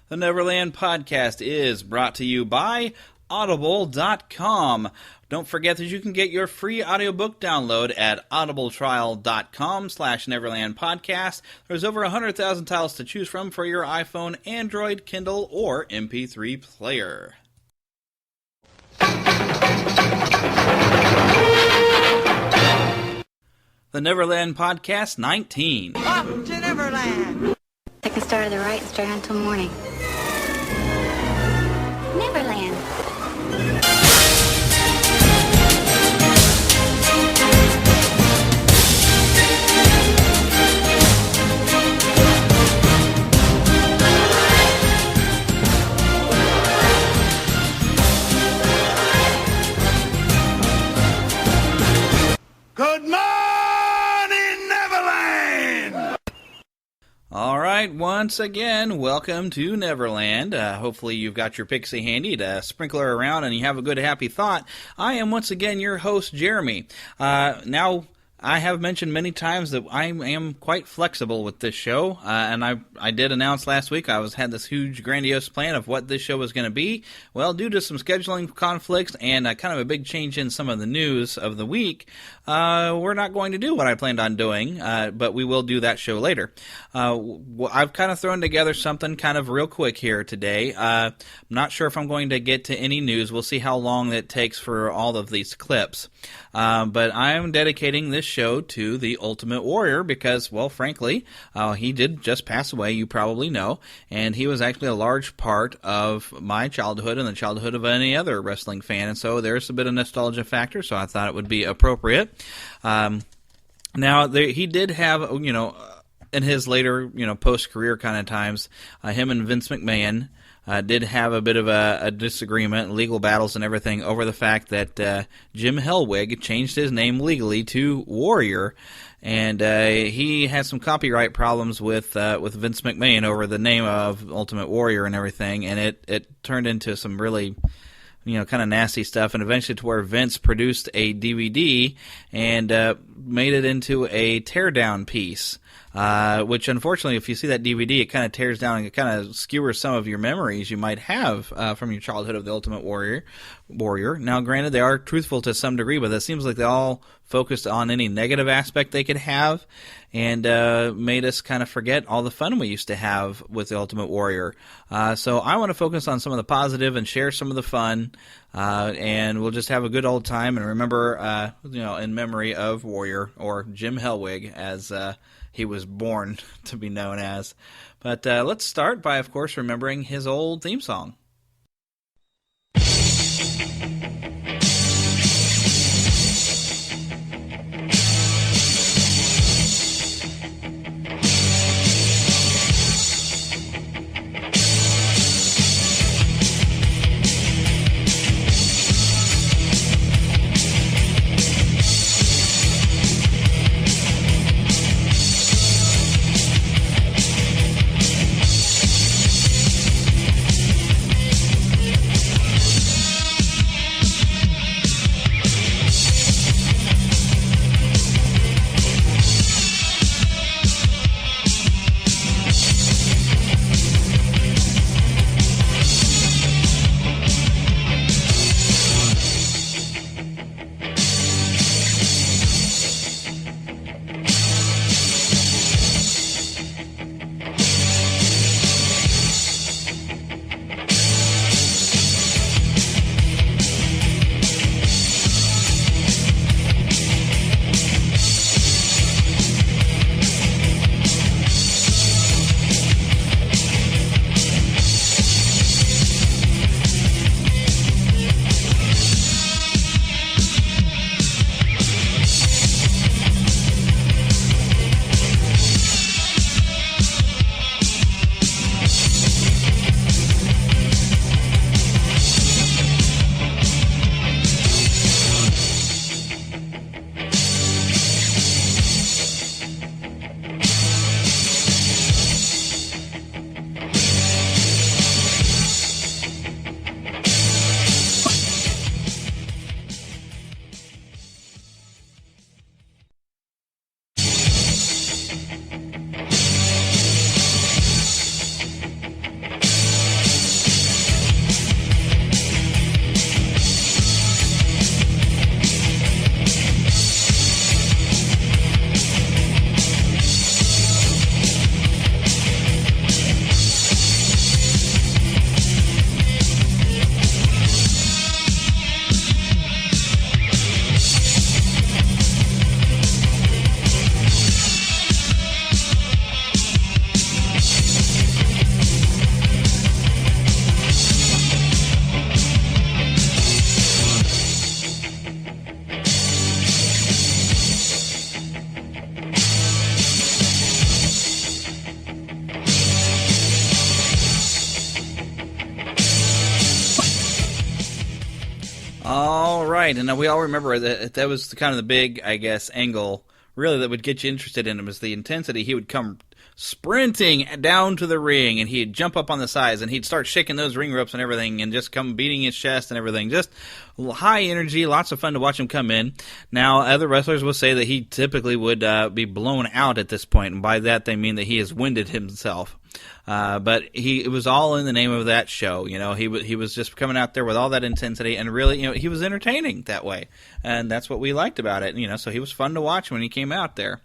The Neverland Podcast is brought to you by Audible.com. Don't forget that you can get your free audiobook download at audibletrial.com/Neverland Podcast. There's over 100,000 titles to choose from for your iPhone, Android, Kindle, or MP3 player. The Neverland Podcast 19. Up to Neverland! Take a start of the right straight until morning. Neverland. Good morning, Neverland! All right, once again, welcome to Neverland. Hopefully you've got your pixie handy to sprinkle her around and you have a good, happy thought. I am once again your host, Jeremy. Now, I have mentioned many times that I am quite flexible with this show, and I did announce last week I had this huge, grandiose plan of what this show was going to be. Well, due to some scheduling conflicts and kind of a big change in some of the news of the week, we're not going to do what I planned on doing, but we will do that show later. I've kind of thrown together something kind of real quick here today. I'm not sure if I'm going to get to any news. We'll see how long it takes for all of these clips. But I'm dedicating this show to the Ultimate Warrior because, well, frankly, he did just pass away, you probably know, and he was actually a large part of my childhood and the childhood of any other wrestling fan, and so there's a bit of nostalgia factor, so I thought it would be appropriate. He did have, in his later, post-career kind of times, him and Vince McMahon did have a bit of a disagreement, legal battles and everything, over the fact that Jim Hellwig changed his name legally to Warrior, and he had some copyright problems with Vince McMahon over the name of Ultimate Warrior and everything, and it turned into some really kind of nasty stuff, and eventually to where Vince produced a DVD and made it into a teardown piece. Which, unfortunately, if you see that DVD, it kind of tears down and it kind of skewers some of your memories you might have from your childhood of the Ultimate Warrior. Now, granted, they are truthful to some degree, but it seems like they all focused on any negative aspect they could have and made us kind of forget all the fun we used to have with the Ultimate Warrior. So I want to focus on some of the positive and share some of the fun, and we'll just have a good old time and remember, in memory of Warrior, or Jim Hellwig, as he was born to be known as. But let's start by, of course, remembering his old theme song. All right, and we all remember that was kind of the big, I guess, angle, really, that would get you interested in him, is the intensity. He would come sprinting down to the ring, and he'd jump up on the sides, and he'd start shaking those ring ropes and everything, and just come beating his chest and everything. Just high energy, lots of fun to watch him come in. Now, other wrestlers will say that he typically would be blown out at this point, and by that they mean that he has winded himself. But it was all in the name of that show. You know, he was just coming out there with all that intensity, and really, you know, he was entertaining that way, and that's what we liked about it. You know, so he was fun to watch when he came out there.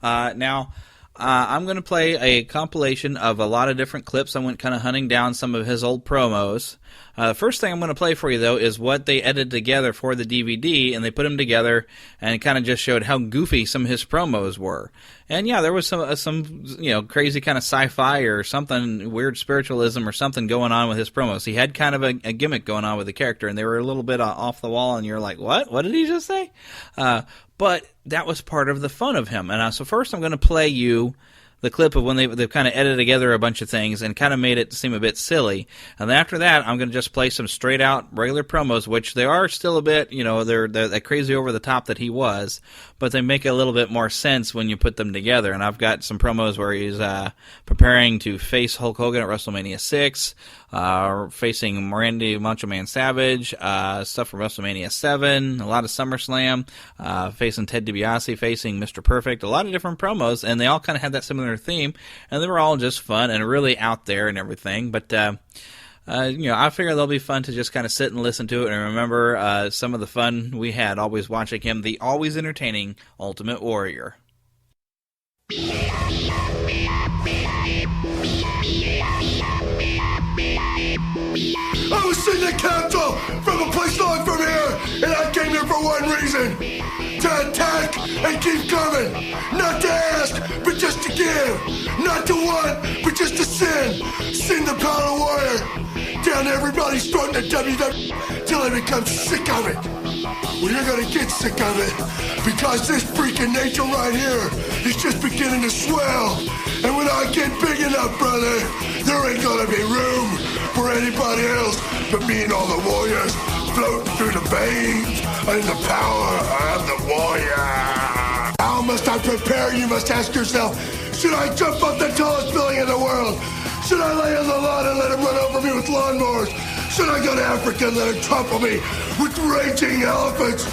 Now, I'm going to play a compilation of a lot of different clips. I went kind of hunting down some of his old promos. The first thing I'm going to play for you, though, is what they edited together for the DVD, and they put them together and kind of just showed how goofy some of his promos were. And yeah, there was some you know, crazy kind of sci-fi or something, weird spiritualism or something going on with his promos. He had kind of a gimmick going on with the character, and they were a little bit off the wall, and you're like, what? What did he just say? But that was part of the fun of him. And so first I'm going to play you the clip of when they've kind of edited together a bunch of things and kind of made it seem a bit silly. And then after that, I'm going to just play some straight-out regular promos, which they are still a bit, you know, they're that crazy over the top that he was, but they make a little bit more sense when you put them together. And I've got some promos where he's preparing to face Hulk Hogan at WrestleMania 6, facing Randy Macho Man Savage, stuff from WrestleMania 7, a lot of SummerSlam, facing Ted DiBiase, facing Mr. Perfect, a lot of different promos, and they all kind of had that similar theme, and they were all just fun and really out there and everything. But you know, I figure they'll be fun to just kind of sit and listen to it and remember some of the fun we had always watching him, the always entertaining Ultimate Warrior. I was in the capital from a place not from here, and I came here for one reason: to attack and keep coming. Not to ask, but just to give. Not to want, but just to sin. Sin the power warrior. Down everybody's throat in the WWE till they become sick of it. Well, you're gonna get sick of it, because this freaking nature right here is just beginning to swell. And when I get big enough, brother, there ain't gonna be room for anybody else but me and all the warriors floating through the veins and the power of the warrior. How must I prepare, you must ask yourself? Should I jump off the tallest building in the world? Should I lay on the lawn and let him run over me with lawnmowers? Should I go to Africa and let him trample me with raging elephants?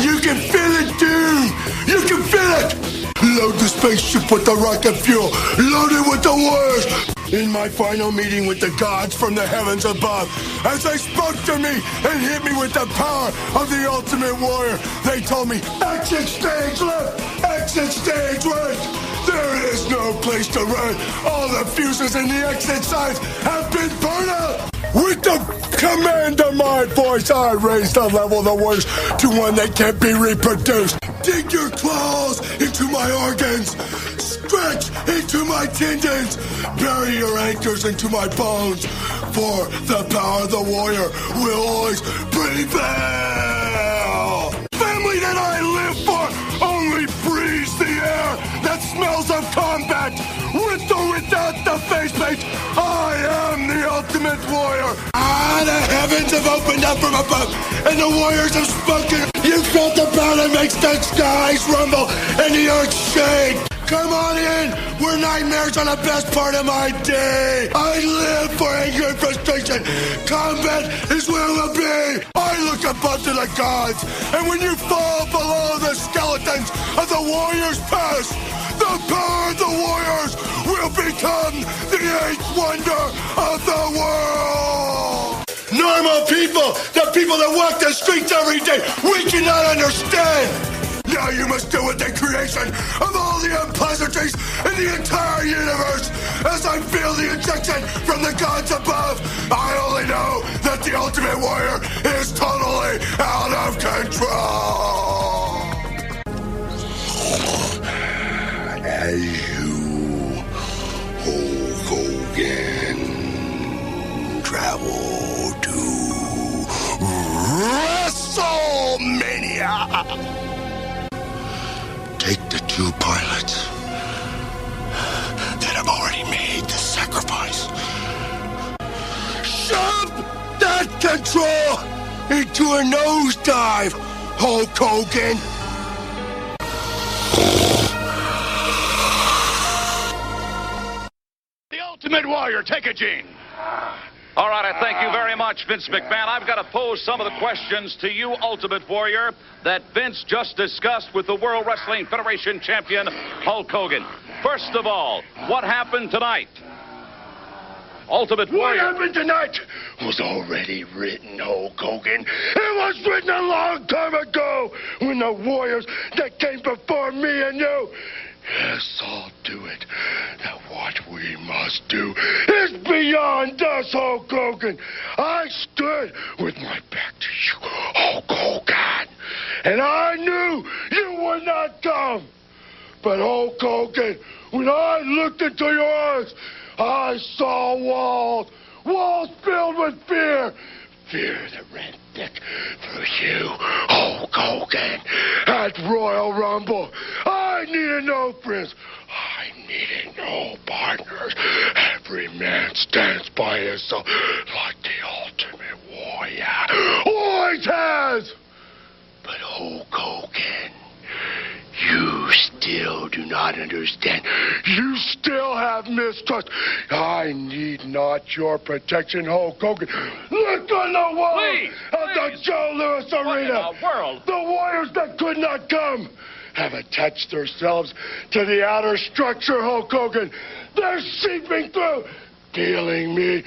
You can feel it, dude! You can feel it! Load the spaceship with the rocket fuel. Load it with the warriors. In my final meeting with the gods from the heavens above, as they spoke to me and hit me with the power of the Ultimate Warrior, they told me, exit stage left, exit stage right. There is no place to run. All the fuses in the exit signs have been burned out. With the command of my voice, I raise the level of the warriors to one that can't be reproduced. Dig your claws into my organs. Stretch into my tendons. Bury your anchors into my bones. For the power of the warrior will always prevail. Family that I live for only breathes the air that smells of combat. With or without the faceplate, I am the Ultimate Warrior. The heavens have opened up from above, and the warriors have spoken. You felt the power that makes the skies rumble and the earth shake. Come on in, where nightmares are the best part of my day. I live for anger and frustration. Combat is where it will be. I look above to the gods, and when you fall below the skeletons of the warriors past, the power of the warriors will become the eighth wonder of the world. Normal people, the people that walk the streets every day, we cannot understand. Now you must deal with the creation of all the unpleasantries in the entire universe. As I feel the injection from the gods above, I only know that the Ultimate Warrior is totally out of control. As you, Hulk Hogan, travel to WrestleMania, take the two pilots that have already made the sacrifice. Shove that control draw into a nosedive, Hulk Hogan. The Ultimate Warrior, take it, Gene. All right, I thank you very much, Vince McMahon. I've got to pose some of the questions to you, Ultimate Warrior, that Vince just discussed with the World Wrestling Federation champion, Hulk Hogan. First of all, what happened tonight? Ultimate Warrior. What happened tonight was already written, Hulk Hogan. It was written a long time ago when the Warriors that came before me and you. Yes, I'll do it. Now what we must do is beyond us, Hulk Hogan. I stood with my back to you, Hulk Hogan. And I knew you would not come. But Hulk Hogan, when I looked into your eyes, I saw walls filled with fear. Fear that ran thick through you, Hulk Hogan. At Royal Rumble, I needed no friends. I needed no partners. Every man stands by himself like the Ultimate Warrior always has. But Hulk Hogan, you still do not understand. You still have mistrust. I need not your protection, Hulk Hogan. Look on the walls of the Joe Louis Arena. What in the world? The Warriors that could not come have attached themselves to the outer structure, Hulk Hogan. They're seeping through, feeding me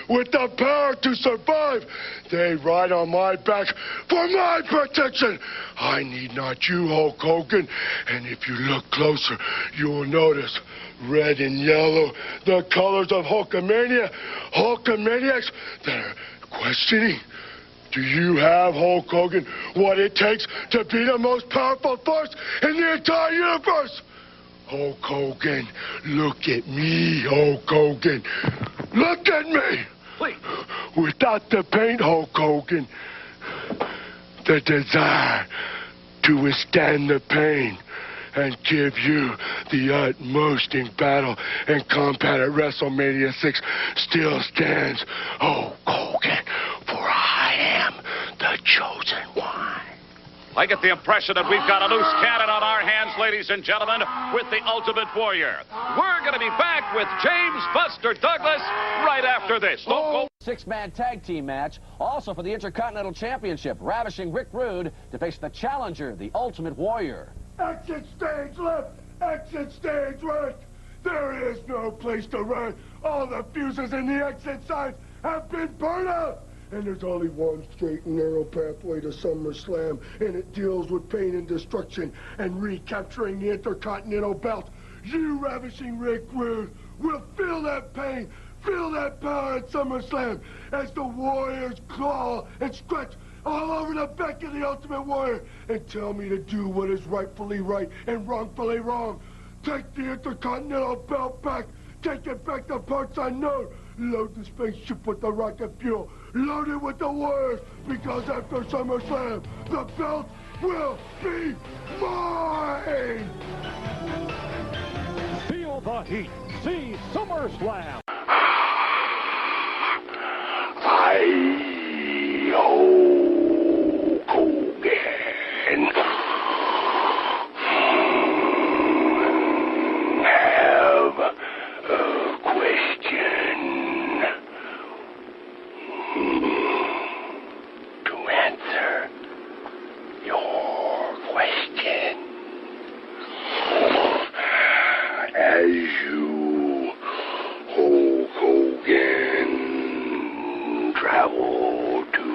with the power to survive. They ride on my back for my protection. I need not you, Hulk Hogan. And if you look closer, you will notice red and yellow, the colors of Hulkamania. Hulkamaniacs that are questioning. Do you have, Hulk Hogan, what it takes to be the most powerful force in the entire universe? Hulk Hogan, look at me, Hulk Hogan. Look at me. Please. Without the pain, Hulk Hogan, the desire to withstand the pain and give you the utmost in battle and combat at WrestleMania 6 still stands, Hulk Hogan, for I am the chosen one. I get the impression that we've got a loose cannon on our hands, ladies and gentlemen, with the Ultimate Warrior. We're going to be back with James Buster Douglas right after this. Don't go. Six-man tag team match, also for the Intercontinental Championship, ravishing Rick Rude to face the challenger, the Ultimate Warrior. Exit stage left, exit stage right. There is no place to run. All the fuses in the exit signs have been burned out. And there's only one straight and narrow pathway to SummerSlam, and it deals with pain and destruction and recapturing the Intercontinental Belt. You, ravishing Rick Rude, will feel that pain, feel that power at SummerSlam as the Warriors claw and stretch all over the back of the Ultimate Warrior and tell me to do what is rightfully right and wrongfully wrong. Take the Intercontinental Belt back. Take it back to parts unknown. Load the spaceship with the rocket fuel. Load it with the Warriors, because after SummerSlam, the belt will be mine! Feel the heat. See SummerSlam. I, Hulk Hogan, have a question to answer your question. As you, Hulk Hogan, travel to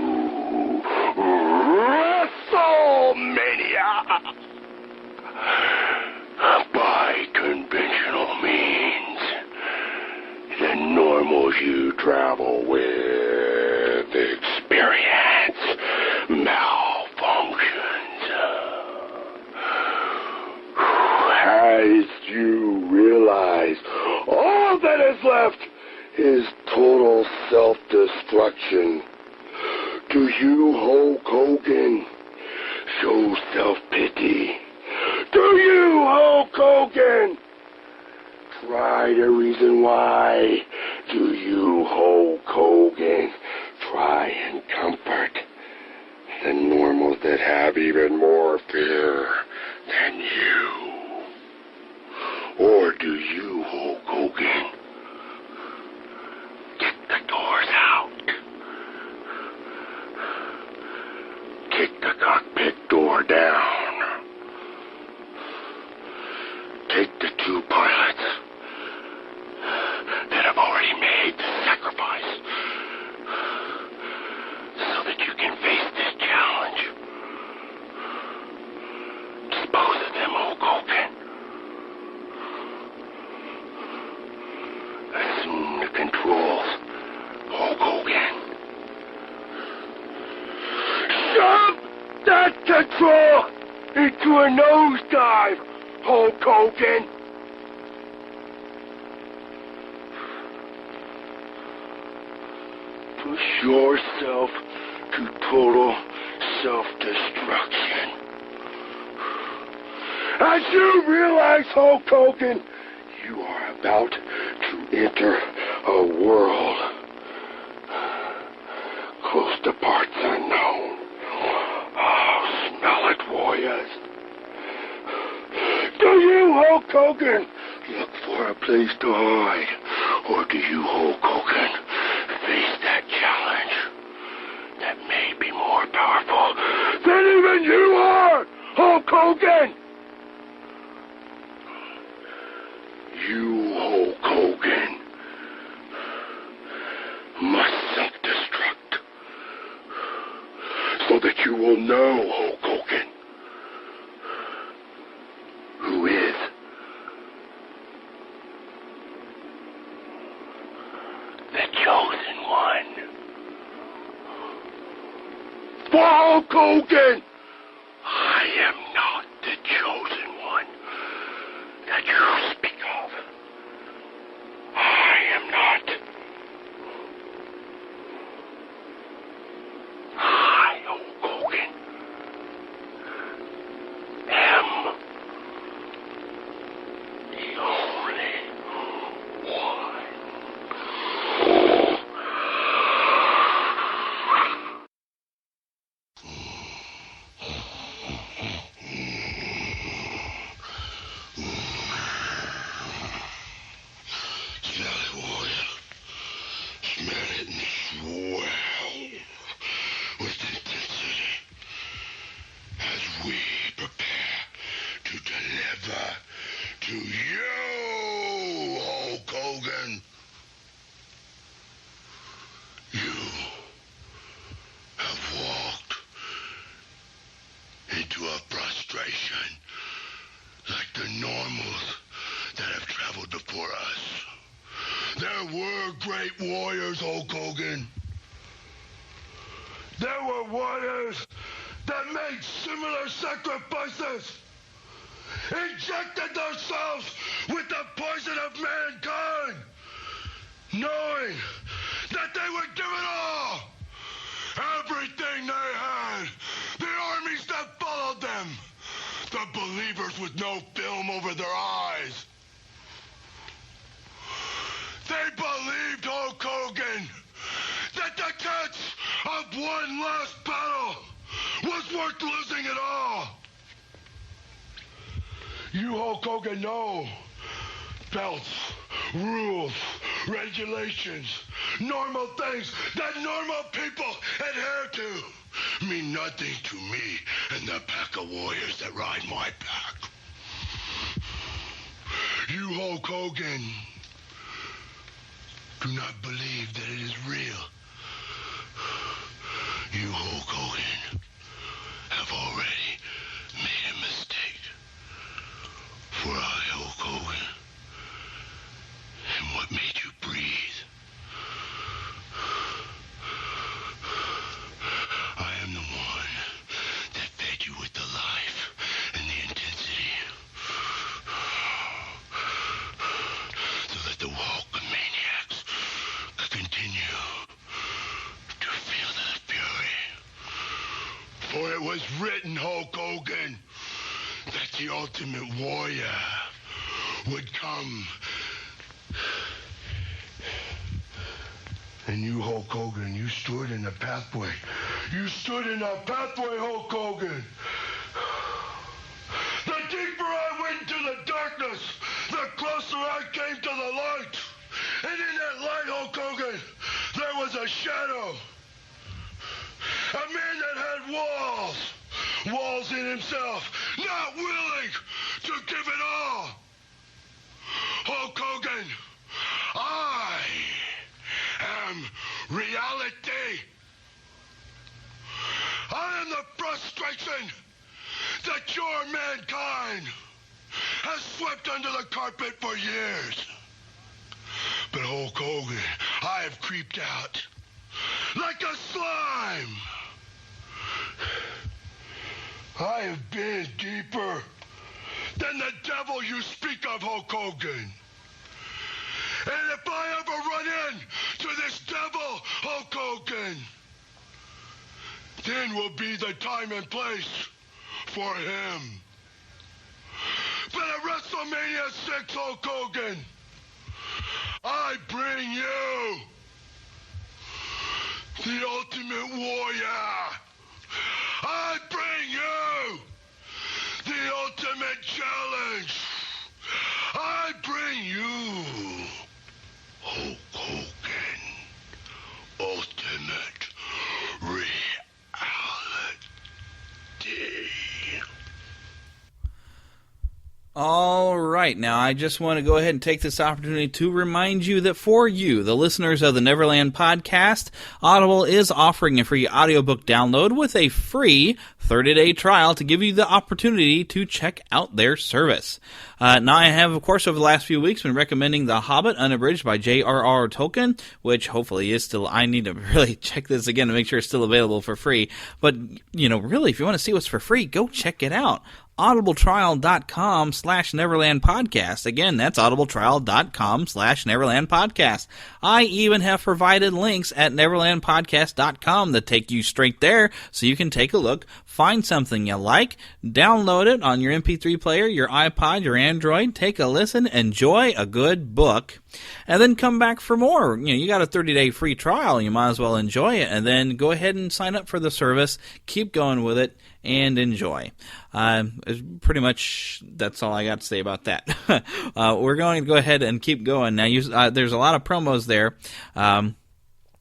WrestleMania by conventional means, the normals you travel with experience malfunctions. As you realize all that is left is total self-destruction. Do you, Hulk Hogan, show self-pity? Do you, Hulk Hogan, try to reason why? Do you, Hulk Hogan, try and comfort the normals that have even more fear than you? Or do you, Hulk Hogan, kick the doors out? Kick the cockpit door down. Take the two pilots that have already made the sacrifice so that you can face this challenge. Dispose of them, Hulk Hogan. Assume the controls, Hulk Hogan. Shove that control into a nosedive, Hulk Hogan. Push yourself to total self-destruction. As you realize, Hulk Hogan, you are about to enter a world close to parts unknown. Oh, smell it, warriors. Do you, Hulk Hogan, look for a place to hide? Or do you, Hulk Hogan, face that challenge that may be more powerful than even you are, Hulk Hogan? You, Hulk Hogan, must self-destruct so that you will know, Hulk Hogan, who is the chosen one. For Hulk Hogan, I am not the chosen one that you speak of. I am not. I, Hulk Hogan, am the only one. Smell it, warrior. Smell it and swell with intensity as we prepare to deliver to you, Hulk Hogan. You have walked into a frustration like the normals that have traveled before us. There were great warriors, Hulk Hogan. There were warriors that made similar sacrifices, injected themselves with the poison of mankind, knowing that they would give it all, everything they had, the armies that followed them, the believers with no film over their eyes. They believed, Hulk Hogan, that the chance of one last battle was worth losing it all. You, Hulk Hogan, know belts, rules, regulations, normal things that normal people adhere to mean nothing to me and the pack of warriors that ride my back. You, Hulk Hogan, do not believe that it is real. You, Hulk Hogan, have already made a mistake. For I, Hulk Hogan, am what made you breathe. I am the one that fed you with the life and the intensity. So that the Hulk maniacs could continue to feel the fury. For it was written, Hulk Hogan, that the ultimate warrior would come And you, Hulk Hogan, you stood in the pathway. You stood in the pathway, Hulk Hogan. The deeper I went into the darkness, the closer I came to the light. And in that light, Hulk Hogan, there was a shadow. A man that had walls in himself, not willing to give it all. Hulk Hogan, I am reality. I am the frustration that your mankind has swept under the carpet for years. But Hulk Hogan, I have creeped out like a slime. I have been deeper than the devil you speak of, Hulk Hogan. And if I ever run into this devil, Hulk Hogan, then will be the time and place for him. But at WrestleMania 6, Hulk Hogan, I bring you the Ultimate Warrior. I bring you the ultimate challenge. I bring you Hulk Hogan, Ultimate Reality. All right, now I just want to go ahead and take this opportunity to remind you that for you, the listeners of the Neverland Podcast, Audible is offering a free audiobook download with a free 30-day trial to give you the opportunity to check out their service. Now I have, of course, over the last few weeks been recommending The Hobbit Unabridged by J.R.R. Tolkien, which hopefully is still, I need to really check this again to make sure it's still available for free. But, really, if you want to see what's for free, go check it out. audibletrial.com/Neverland Podcast. Again, that's audibletrial.com/Neverland Podcast. I even have provided links at neverlandpodcast.com that take you straight there so you can take a look, find something you like, download it on your MP3 player, your iPod, your Android, take a listen, enjoy a good book, and then come back for more. You got a 30-day free trial, you might as well enjoy it, and then go ahead and sign up for the service, keep going with it, and enjoy. Pretty much that's all I got to say about that. We're going to go ahead and keep going. Now, there's a lot of promos there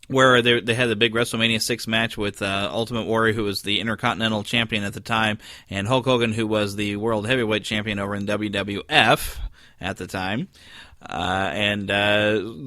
where they had the big WrestleMania 6 match with Ultimate Warrior, who was the Intercontinental Champion at the time, and Hulk Hogan, who was the World Heavyweight Champion over in WWF at the time.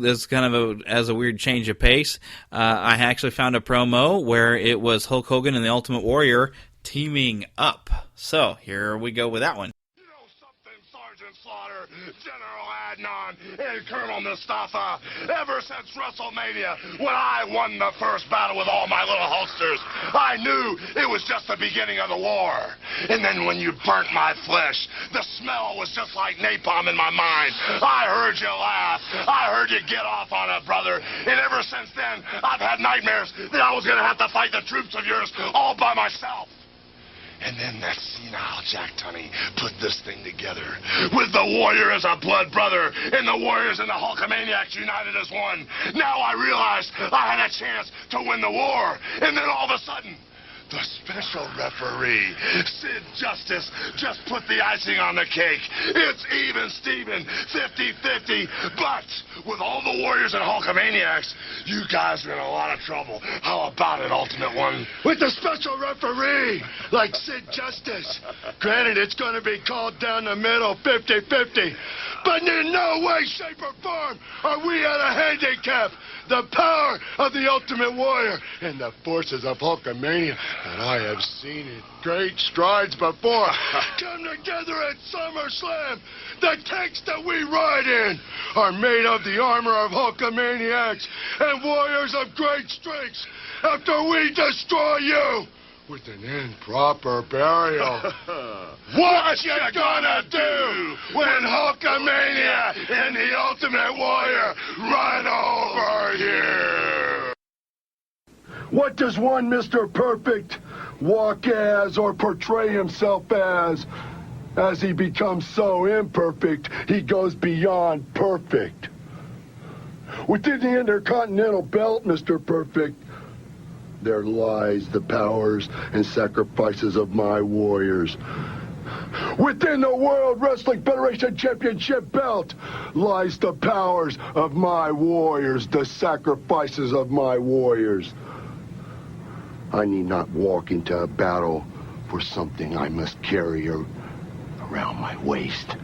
This kind of as a weird change of pace. I actually found a promo where it was Hulk Hogan and the Ultimate Warrior teaming up. So, here we go with that one. You know something, Sergeant Slaughter, General Adnan, and Colonel Mustafa, ever since WrestleMania, when I won the first battle with all my little Hulksters, I knew it was just the beginning of the war. And then when you burnt my flesh, the smell was just like napalm in my mind. I heard you laugh. I heard you get off on it, brother. And ever since then, I've had nightmares that I was going to have to fight the troops of yours all by myself. And then that senile Jack Tunney put this thing together with the Warrior as a blood brother and the Warriors and the Hulkamaniacs united as one. Now I realized I had a chance to win the war. And then all of a sudden, the special referee, Sid Justice, just put the icing on the cake. It's even, Steven, 50-50. But with all the Warriors and Hulkamaniacs, you guys are in a lot of trouble. How about it, Ultimate One? With the special referee, like Sid Justice. Granted, it's going to be called down the middle, 50-50. But in no way, shape, or form are we at a handicap. The power of the Ultimate Warrior and the forces of Hulkamania that I have seen in great strides before come together at SummerSlam. The tanks that we ride in are made of the armor of Hulkamaniacs and warriors of great strengths after we destroy you with an improper burial. What you gonna do when Hulkamania and the Ultimate Warrior run over here? What does one Mr. Perfect walk as or portray himself as? As he becomes so imperfect, he goes beyond perfect. Within the Intercontinental Belt, Mr. Perfect, there lies the powers and sacrifices of my warriors. Within the World Wrestling Federation Championship belt lies the powers of my warriors, the sacrifices of my warriors. I need not walk into a battle for something I must carry around my waist.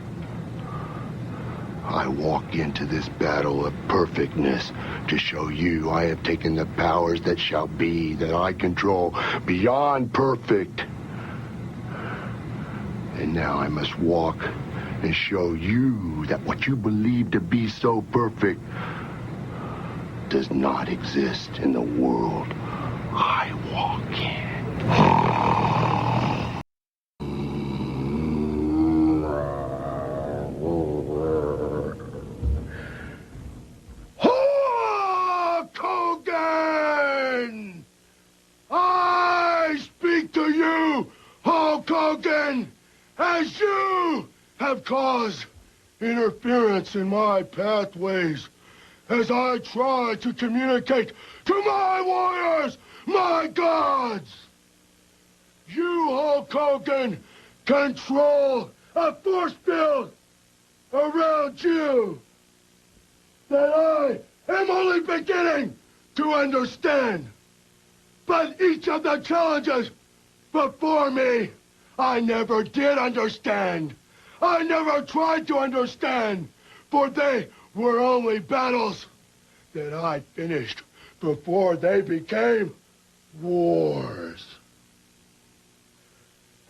I walk into this battle of perfectness to show you I have taken the powers that shall be, that I control, beyond perfect. And now I must walk and show you that what you believe to be so perfect does not exist in the world I walk in. Hulk Hogan! I speak to you, Hulk Hogan, as you have caused interference in my pathways as I try to communicate to my warriors, my gods. You, Hulk Hogan, control a force field around you that I am only beginning to understand. But each of the challenges before me, I never did understand. I never tried to understand, for they were only battles that I finished before they became wars.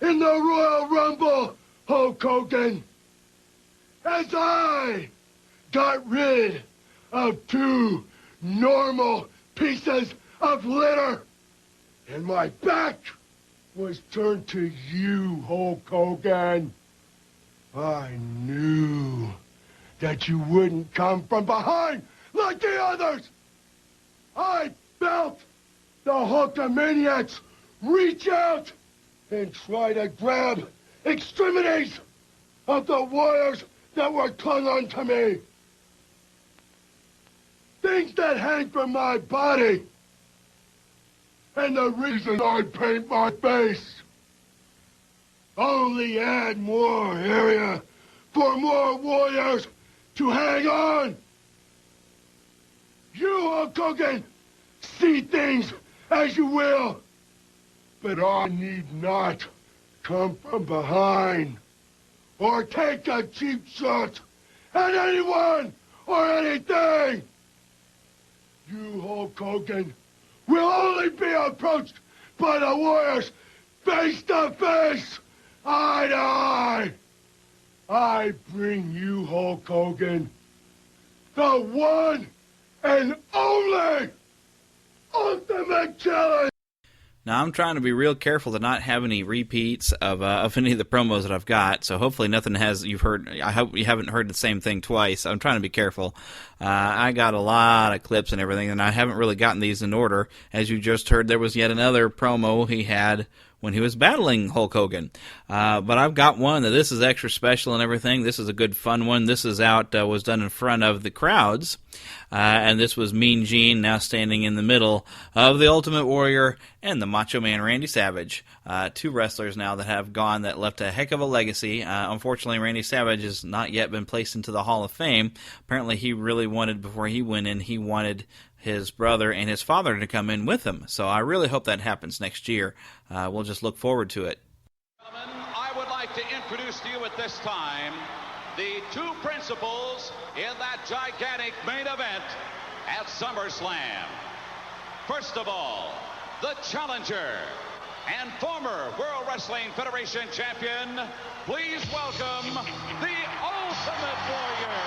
In the Royal Rumble, Hulk Hogan, as I got rid of 2 normal pieces of litter, and my back was turned to you, Hulk Hogan, I knew that you wouldn't come from behind like the others. I felt the Hulkamaniacs reach out and try to grab extremities of the warriors that were clung onto me. Things that hang from my body. And the reason I paint my face only add more area for more warriors to hang on. You, Hulk Hogan, see things as you will, but I need not come from behind or take a cheap shot at anyone or anything. You, Hulk Hogan, will only be approached by the warriors face to face, eye to eye. I bring you, Hulk Hogan, the one and only ultimate challenge. Now, I'm trying to be real careful to not have any repeats of any of the promos that I've got, so hopefully nothing you've heard. I hope you haven't heard the same thing twice. I'm trying to be careful. I got a lot of clips and everything, and I haven't really gotten these in order. As you just heard, there was yet another promo he had when he was battling Hulk Hogan. But I've got one that this is extra special and everything. This is a good fun one. This is was done in front of the crowds. And this was Mean Gene now standing in the middle of the Ultimate Warrior and the Macho Man Randy Savage. 2 wrestlers now that have gone that left a heck of a legacy. Unfortunately, Randy Savage has not yet been placed into the Hall of Fame. Apparently, he really wanted, before he went in, he wanted his brother and his father to come in with him. So I really hope that happens next year. We'll just look forward to it. Gentlemen, I would like to introduce to you at this time the 2 principals in that gigantic main event at SummerSlam. First of all, the challenger and former World Wrestling Federation champion, please welcome the Ultimate Warrior.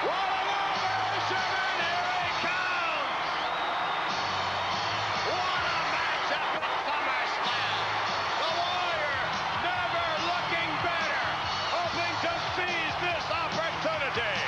What an ovation, and here he comes! What a matchup at SummerSlam! The Warrior never looking better, hoping to seize this opportunity.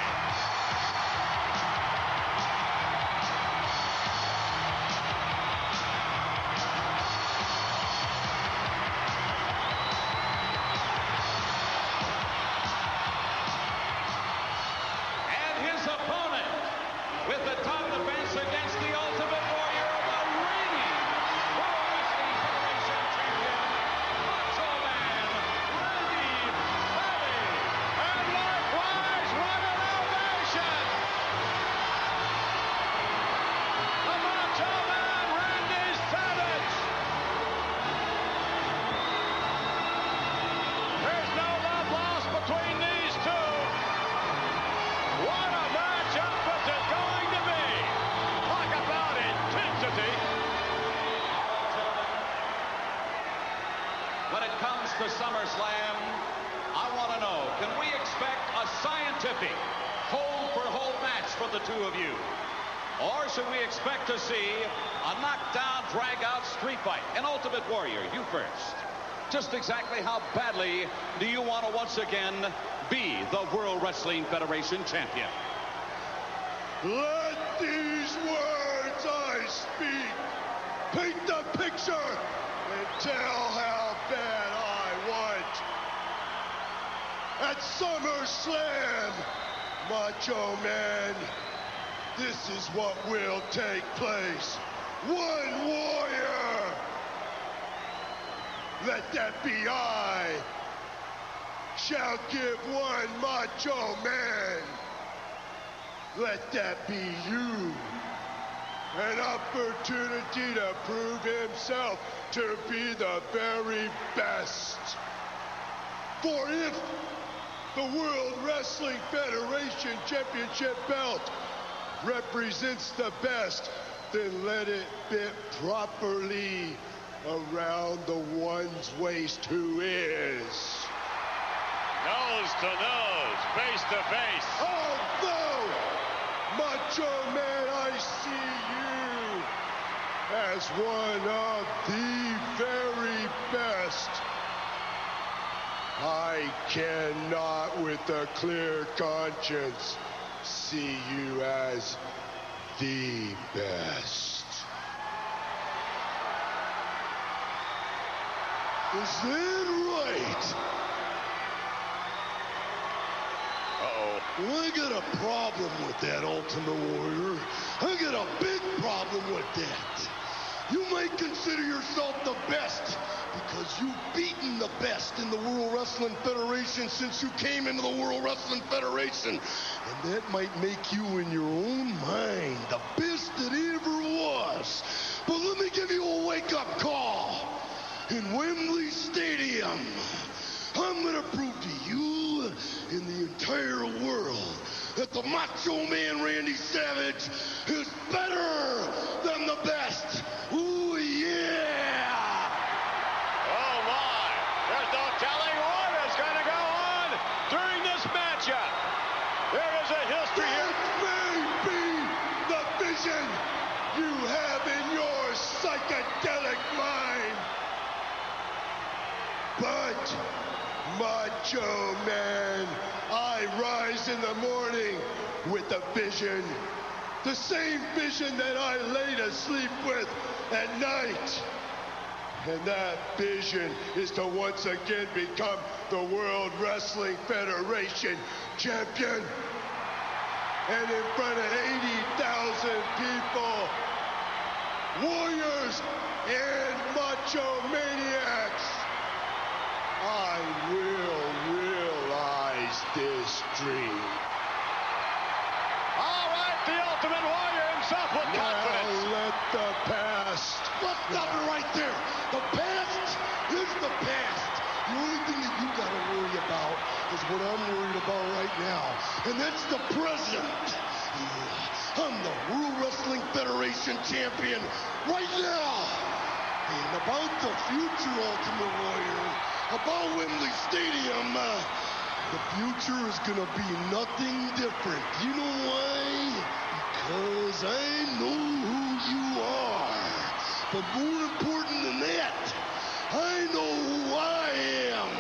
the two of you? Or should we expect to see a knockdown, drag-out street fight? An Ultimate Warrior, you first. Just exactly how badly do you want to once again be the World Wrestling Federation champion? Let these words I speak paint the picture and tell how bad I want. At SummerSlam, Macho Man, this is what will take place. One warrior. Let that be I. Shall give one Macho Man. Let that be you. An opportunity to prove himself to be the very best. For if the World Wrestling Federation Championship belt represents the best, then let it fit properly around the one's waist who is. Nose to nose, face to face. Although, Macho Man, I see you as one of the very best. I cannot, with a clear conscience, see you as the best. Is that right? I got a problem with that, Ultimate Warrior. I got a big problem with that. You might consider yourself the best because you've beaten the best in the World Wrestling Federation since you came into the World Wrestling Federation. And that might make you, in your own mind, the best that ever was. But let me give you a wake-up call. In Wembley Stadium, I'm going to prove to you in the entire world that the Macho Man Randy Savage is better than the best. Ooh, yeah! Oh, my. There's no telling what is going to go on during this matchup. There is a history here. That may be the vision you have in your psychedelic mind. But, Macho Man, I rise in the morning with a vision. The same vision that I lay to sleep with at night. And that vision is to once again become the World Wrestling Federation champion. And in front of 80,000 people, warriors and macho maniacs, I will realize this dream. All right, the Ultimate Warrior himself with confidence. Now let the past. Let's stop it right there. The past is the past. The only thing that you got to worry about is what I'm worried about right now, and that's the present. Yeah, I'm the World Wrestling Federation champion right now. And about the future, Ultimate Warrior, about Wembley Stadium, the future is going to be nothing different. You know why? Because I know who you are. But more important than that, I know who I am.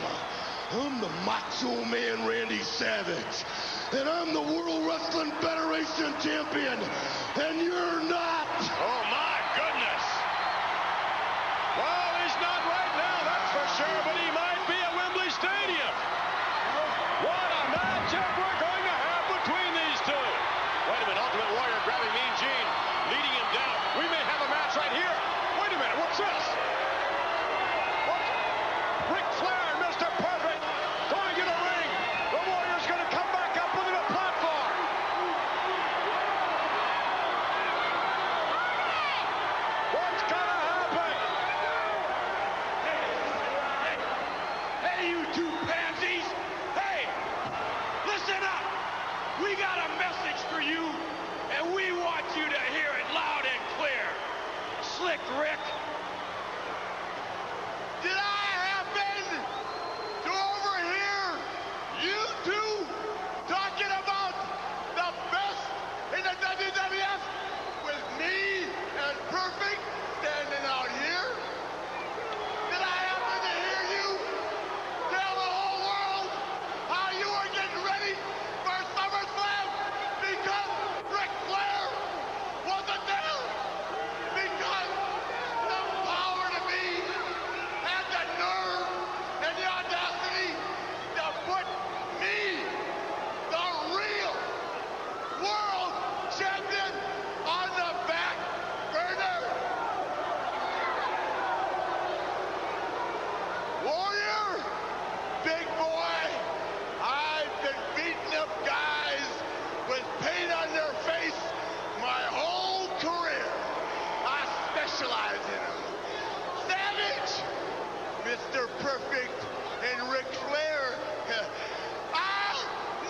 I'm the Macho Man Randy Savage. And I'm the World Wrestling Federation champion. And you're not. Oh, my goodness. Well, he's not right now, that's for sure, but he might be at Wembley Stadium. What a matchup we're going to have between these two. Wait a minute, Ultimate Warrior grabbing Mean Gene, leading him down. We may have a match right here. Wait a minute, what's this? What? Ric Flair and Mr. Perfect going to the ring. The Warrior's going to come back up onto the platform. What's going to happen? Hey, you two pansies! Hey, listen up! We got a message for you, and we want you to hear it loud and clear. Slick Rick, did I happen to overhear you two talking about the best in the specialize in them. Savage, Mr. Perfect, and Ric Flair.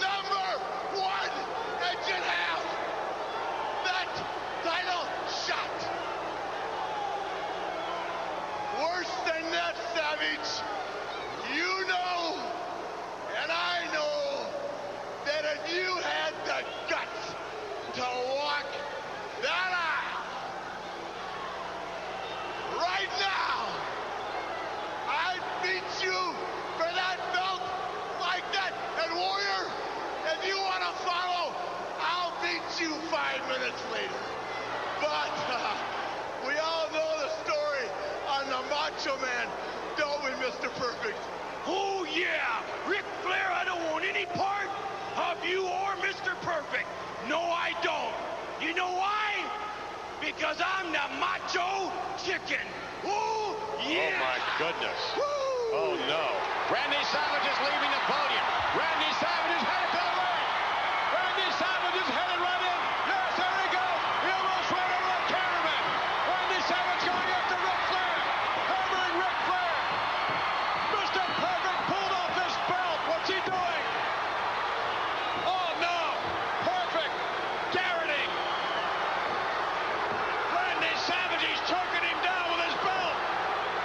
Number one, and should have that title shot. Worse than that, Savage. You know, and I know, that if you had the guts to walk that aisle right now, I'd beat you for that belt like that. And Warrior, if you want to follow, I'll beat you 5 minutes later. But we all know the story on the Macho Man, don't we, Mr. Perfect? Oh, yeah. Ric Flair, I don't want any part of you or Mr. Perfect. No, I don't. You know why? Because I'm the Macho Chicken. Oh, yeah. Oh, my goodness. Woo. Oh, no. Randy Savage is leaving the podium. Randy Savage is headed to the ring. Randy Savage is headed right in. Yes, there he goes. He almost ran over the cameraman. Randy Savage going after Ric Flair. Hammering Ric Flair. Mr. Perfect pulled off his belt. What's he doing? Oh, no. Perfect. Garroting. Randy Savage, he's choking him down with his belt.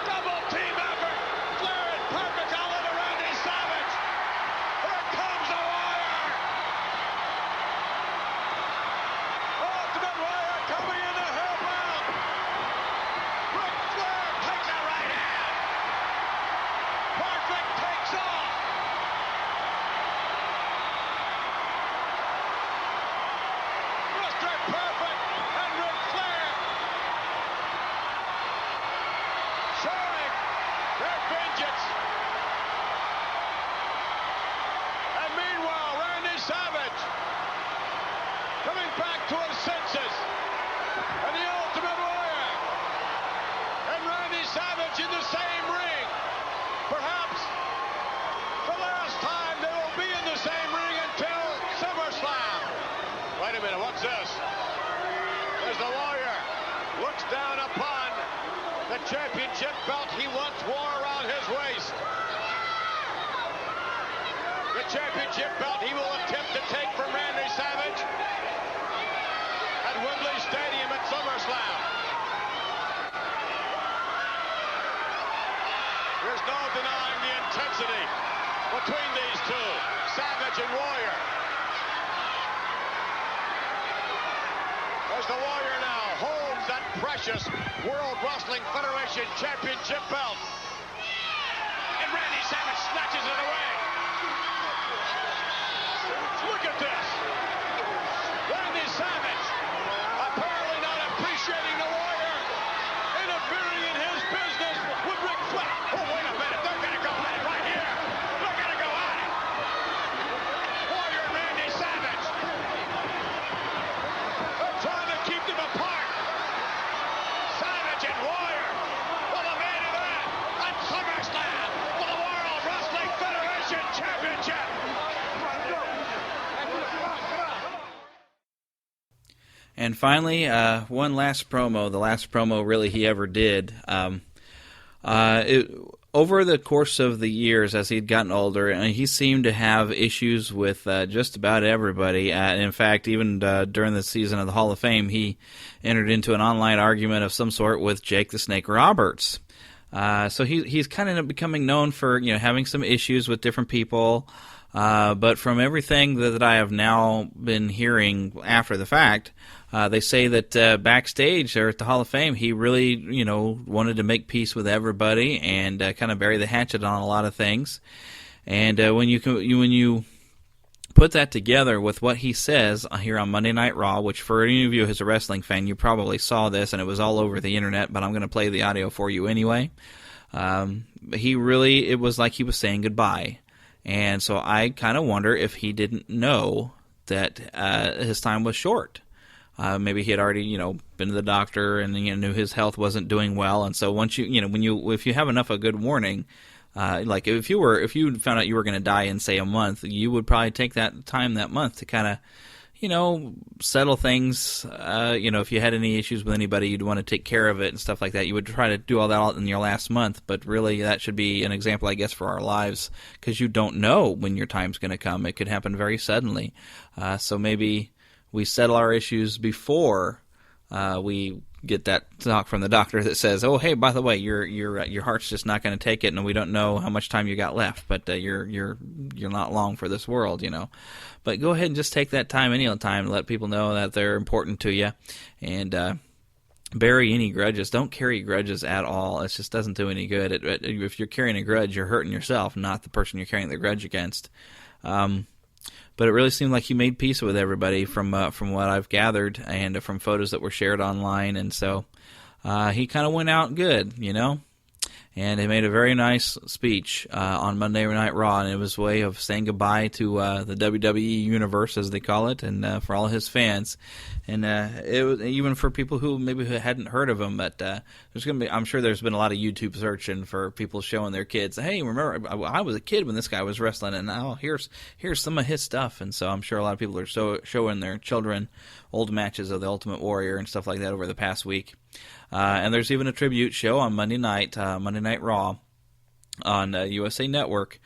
Double team effort. Flair and Perfect all over Randy Savage. Here comes the Warrior. Ultimate Warrior coming in to help out. Ric Flair takes a right hand. Perfect takes off. Mr. Perfect and Ric Flair showing their vengeance. And meanwhile, Randy Savage coming back to his senses. And the Ultimate Warrior and Randy Savage in the same ring. Perhaps the last time they will be in the same ring until SummerSlam. Wait a minute, what's this? There's the Warrior. Looks down upon the championship belt he once wore around his waist. The championship belt he will attempt to take from Randy Savage at Wembley Stadium at SummerSlam. There's no denying the intensity between these two, Savage and Warrior. As the Warrior now holds that precious World Wrestling Federation Championship belt. And Randy Savage snatches it away. Look at this. Randy Savage apparently not appreciating the Warrior interfering in his business with Ric Flair. Oh, wait a minute. They're going to go at it right here. They're going to go at it. Warrior and Randy Savage. They're trying to keep them apart. Savage and Warrior for the main event at SummerSlam for the World Wrestling Federation Championship. And finally, one last promo, the last promo really he ever did. Over the course of the years, as he'd gotten older, he seemed to have issues with just about everybody. In fact, even during the season of the Hall of Fame, he entered into an online argument of some sort with Jake the Snake Roberts. So he's kind of becoming known for having some issues with different people. But from everything that I have now been hearing after the fact, they say that backstage there at the Hall of Fame, he really, wanted to make peace with everybody and kind of bury the hatchet on a lot of things. And when you put that together with what he says here on Monday Night Raw, which for any of you who's a wrestling fan, you probably saw this and it was all over the internet, but I'm going to play the audio for you anyway. It was like he was saying goodbye. And so I kind of wonder if he didn't know that his time was short. Maybe he had already, been to the doctor and knew his health wasn't doing well. And so once if you have enough of a good warning, like if you found out you were going to die in say a month, you would probably take that time that month to kind of, settle things. If you had any issues with anybody, you'd want to take care of it and stuff like that. You would try to do all that in your last month, but really that should be an example, I guess, for our lives, because you don't know when your time's going to come. It could happen very suddenly. So maybe we settle our issues before we get that talk from the doctor that says, "Oh, hey, by the way, your heart's just not going to take it, and we don't know how much time you got left, but you're not long for this world, But go ahead and just take that time, any time, to let people know that they're important to you, and bury any grudges. Don't carry grudges at all. It just doesn't do any good. If you're carrying a grudge, you're hurting yourself, not the person you're carrying the grudge against. But it really seemed like he made peace with everybody from what I've gathered and from photos that were shared online. And so he kind of went out good, And he made a very nice speech on Monday Night Raw, and it was a way of saying goodbye to the WWE universe, as they call it, and for all his fans. And it was even for people who maybe hadn't heard of him, but I'm sure there's been a lot of YouTube searching for people showing their kids, hey, remember, I was a kid when this guy was wrestling, and now here's some of his stuff. And so I'm sure a lot of people are showing their children old matches of the Ultimate Warrior and stuff like that over the past week. And there's even a tribute show on Monday Night Raw on USA Network.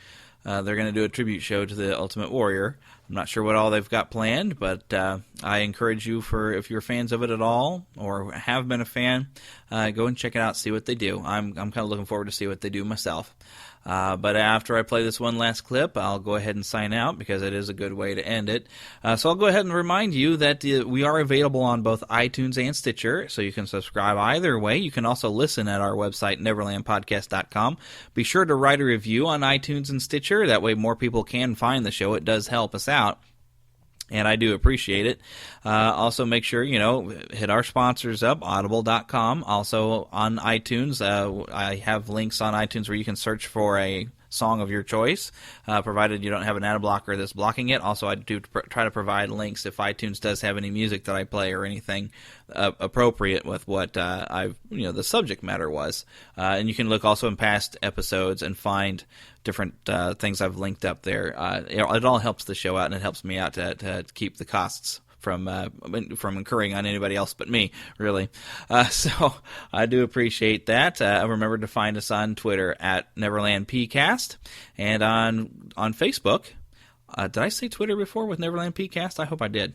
They're going to do a tribute show to the Ultimate Warrior. I'm not sure what all they've got planned, but I encourage you, if you're fans of it at all or have been a fan, go and check it out, see what they do. I'm kind of looking forward to see what they do myself. But after I play this one last clip, I'll go ahead and sign out because it is a good way to end it. So I'll go ahead and remind you that we are available on both iTunes and Stitcher, so you can subscribe either way. You can also listen at our website, neverlandpodcast.com. Be sure to write a review on iTunes and Stitcher. That way more people can find the show. It does help us out, and I do appreciate it. Also, make sure, hit our sponsors up, audible.com. Also, on iTunes, I have links on iTunes where you can search for a song of your choice, provided you don't have an ad blocker that's blocking it. Also, I do try to provide links if iTunes does have any music that I play or anything appropriate with what the subject matter was. And you can look also in past episodes and find different things I've linked up there. It all helps the show out, and it helps me out to keep the costs from incurring on anybody else but me, really. So I do appreciate that. Remember to find us on Twitter at Neverland PCast, and on Facebook. Did I say Twitter before with Neverland PCast? I hope I did.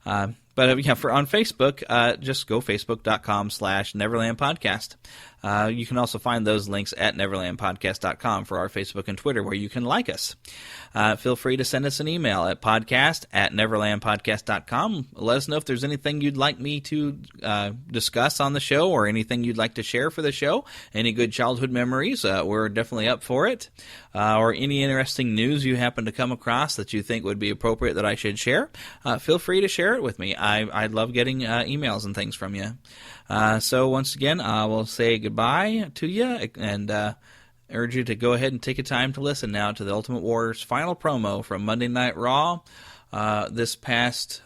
But on Facebook, just go facebook.com/Neverland Podcast. You can also find those links at neverlandpodcast.com for our Facebook and Twitter, where you can like us. Feel free to send us an email at podcast@neverlandpodcast.com. Let us know if there's anything you'd like me to discuss on the show, or anything you'd like to share for the show. Any good childhood memories, we're definitely up for it. Or any interesting news you happen to come across that you think would be appropriate that I should share, feel free to share it with me. I love getting emails and things from you. So once again, I will say goodbye to you, and urge you to go ahead and take a time to listen now to the Ultimate Warrior's final promo from Monday Night Raw this past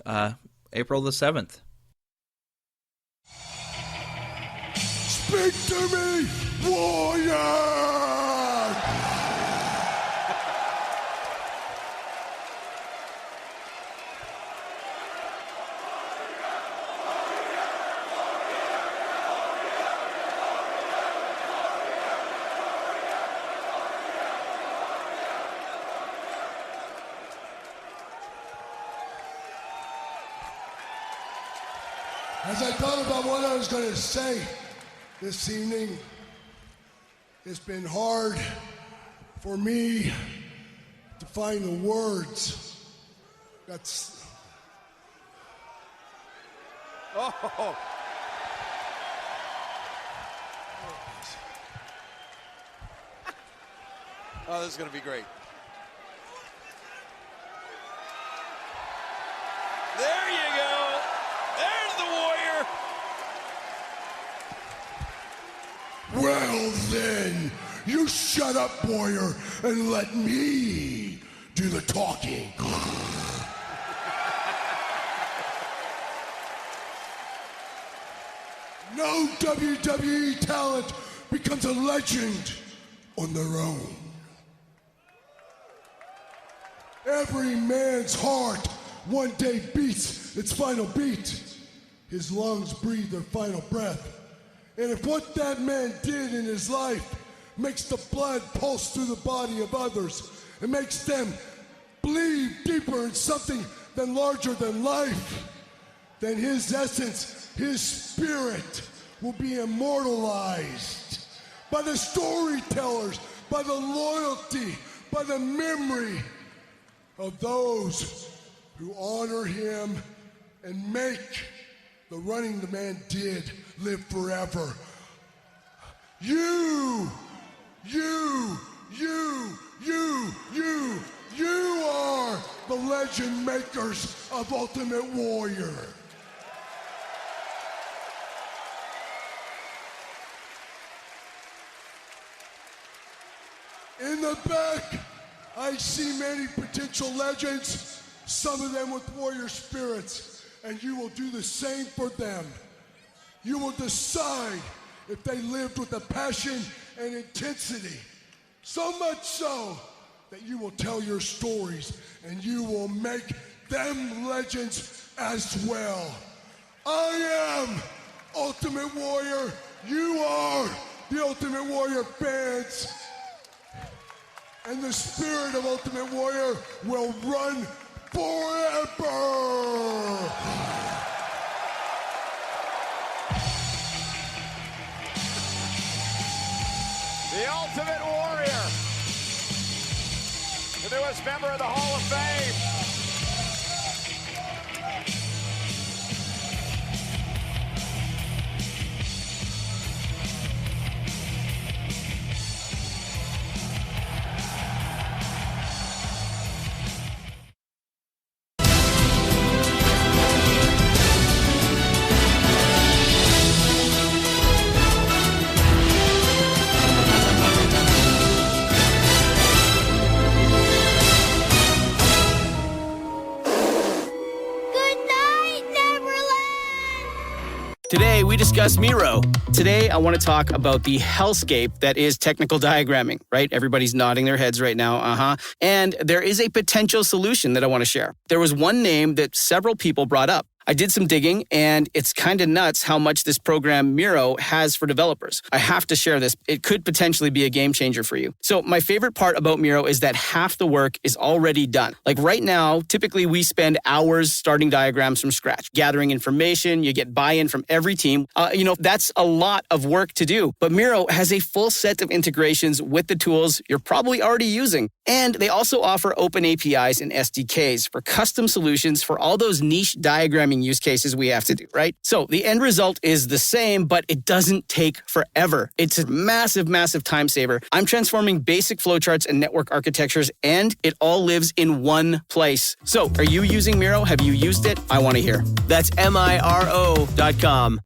April the 7th. Speak to me, warrior! As I thought about what I was going to say this evening, it's been hard for me to find the words. Oh, this is going to be great. There you go. There's the Warrior. Well then, you shut up, warrior, and let me do the talking. No WWE talent becomes a legend on their own. Every man's heart one day beats its final beat. His lungs breathe their final breath. And if what that man did in his life makes the blood pulse through the body of others and makes them bleed deeper in something than larger than life, then his essence, his spirit will be immortalized by the storytellers, by the loyalty, by the memory of those who honor him and make the running the man did live forever. You are the legend makers of Ultimate Warrior. In the back, I see many potential legends, some of them with warrior spirits, and you will do the same for them. You will decide if they lived with a passion and intensity, so much so that you will tell your stories and you will make them legends as well. I am Ultimate Warrior. You are the Ultimate Warrior fans. And the spirit of Ultimate Warrior will run forever. The Ultimate Warrior, the newest member of the Hall of Fame. Today, we discuss Miro. Today, I want to talk about the hellscape that is technical diagramming, right? Everybody's nodding their heads right now, And there is a potential solution that I want to share. There was one name that several people brought up. I did some digging, and it's kind of nuts how much this program Miro has for developers. I have to share this. It could potentially be a game changer for you. So my favorite part about Miro is that half the work is already done. Like right now, typically we spend hours starting diagrams from scratch, gathering information. You get buy-in from every team. That's a lot of work to do. But Miro has a full set of integrations with the tools you're probably already using. And they also offer open APIs and SDKs for custom solutions for all those niche diagramming use cases we have to do, right? So the end result is the same, but it doesn't take forever. It's a massive, massive time saver. I'm transforming basic flowcharts and network architectures, and it all lives in one place. So are you using Miro? Have you used it? I want to hear. That's Miro.com.